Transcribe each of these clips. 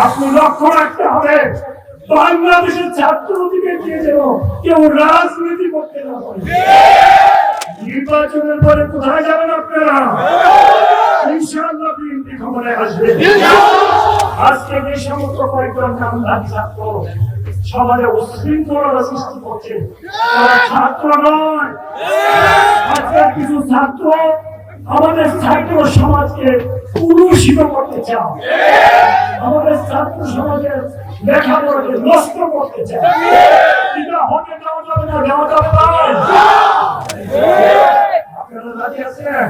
আপনি লক্ষ্য রাখতে হবে বাংলাদেশের ছাত্রদিকে দিয়ে যেন কেউ রাজনীতি করতে না পারে। নির্বাচনের পরে কোথায় যাবেন আপনারা? ইনশাআল্লাহ বিএনপি ক্ষমতায় আসবে। আজকে যে সমস্ত কয়েকজন নামধারী ছাত্র সমাজে উশৃঙ্খলতা সৃষ্টি করছে তারা ছাত্র নয়। আজকের কিছু ছাত্র আমাদের ছাত্র সমাজকে কুলুষিত করতে চায়, আমাদের ছাত্র সমাজের লেখাপড়াকে নষ্ট করতে চায়। এটা হতে দেওয়া যাবে না, দেওয়া যাবে না। আপনারা রাজি আছেন?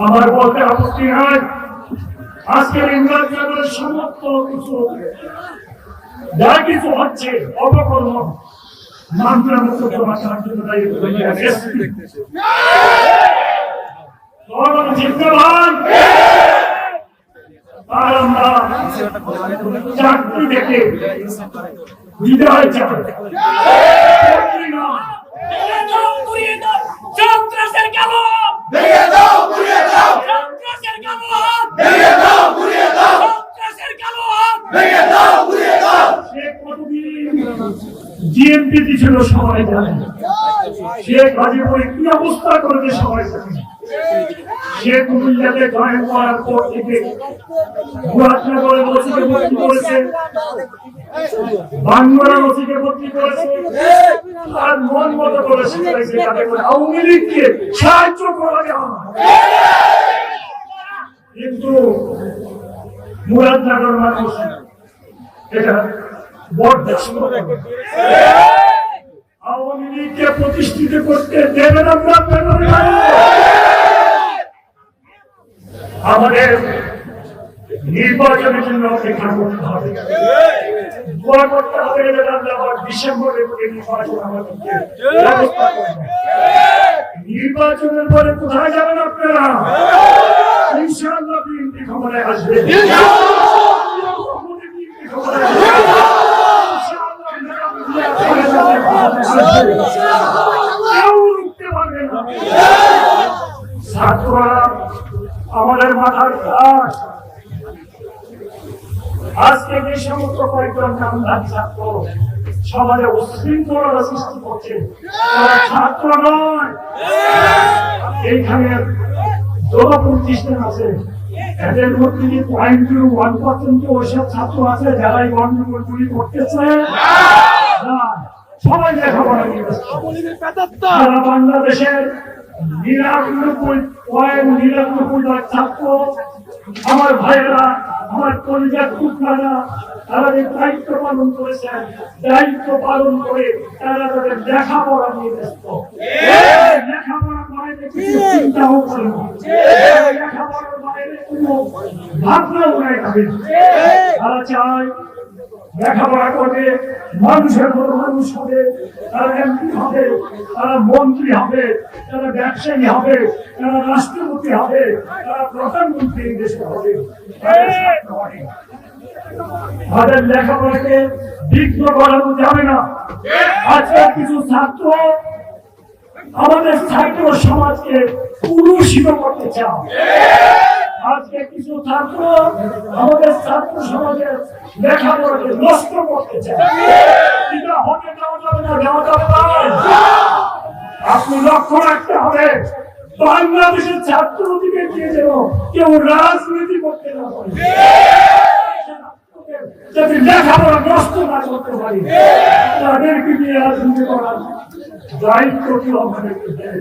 আমার বলতে আপত্তি হয় আজকের ইংরেজদের সমস্ত কিছু যা কিছু হচ্ছে অপকর্ম মামলার মতো জমাটার জন্য আর আমরা চাকরি থেকে বিদায় চাই। জিএমপি ছিল সবাই জানে, শেখ গাজীপুরে কি অবস্থা করেছে সবাই জানে। শেখ মুজিবকে জয়েন করার পর থেকে মুরাদনগরে মসজিদে ভর্তি করেছে, বাংলার মসজিদে ভর্তি করেছে, আর মন মতো করেছে আওয়ামী লীগকে সাহায্য করা যায়। কিন্তু মুরাদনগর মানুষ এটা বরদাস্ত করে আওয়ামী লীগকে প্রতিষ্ঠিত করতে দেবেন আমরা। আমাদের নির্বাচনের জন্য অপেক্ষা করতে হবে, দোয়া করতে হবে ডিসেম্বরে নির্বাচন আমাদেরকে ব্যবস্থা করবে। নির্বাচনের পরে কোথায় যাবেন আপনারা? ইনশাআল্লাহ বিএনপি ক্ষমতায় আসবে। ছাত্ররা আমাদের মাথার কাজ। আজকে যে সমস্ত কয়েকজন নামধারী ছাত্র সমাজে উশৃঙ্খলতা সৃষ্টি করছে তারা ছাত্র নয়। এইখানে যত প্রতিষ্ঠান আছে এদের মধ্যে 0.1% ওইসব ছাত্র আছে যারা এই গণ্ডগোলগুলি করতেছে। সবাই লেখাপড়া নিয়ে সারা বাংলাদেশের 99.99 ছাত্র আমার ভাইয়েরা, আমার কলিজার টুকরারা, তারা যে দায়িত্ব পালন করেছেন, দায়িত্ব পালন করে তারা তাদের লেখাপড়া নিয়ে ব্যস্ত। লেখাপড়ার বাইরে কিছু চিন্তাও করে না, লেখাপড়ার বাইরে কোনো ভাবনাও নাই তাদের। তারা চায় লেখাপড়া করবে, মানুষের মতো মানুষ হবে, তারা এমপি হবে, তারা মন্ত্রী হবে, তারা ব্যবসায়ী হবে, তারা রাষ্ট্রপতি হবে, তারা প্রধানমন্ত্রী দেশে হবে। তাদের লেখাপড়াকে বিঘ্ন করানো যাবে না। আজকের কিছু ছাত্র আমাদের ছাত্র সমাজকে কুলুষিত করতে চায়। আজকে কিছু ছাত্র আমাদের ছাত্র সমাজের লেখাপড়াকে নষ্ট করতে চায়। এটা হতে দেওয়া যাবে না, দেওয়া যাবে না। আপনি লক্ষ্য রাখতে হবে বাংলাদেশের ছাত্রদিকে দিয়ে যেন কেউ রাজনীতি করতে না পারে, যাতে লেখাপড়া নষ্ট না করতে পারি। তাদেরকে নিয়ে রাজনীতি করার দায়িত্ব কি আমাদেরকে দেয়।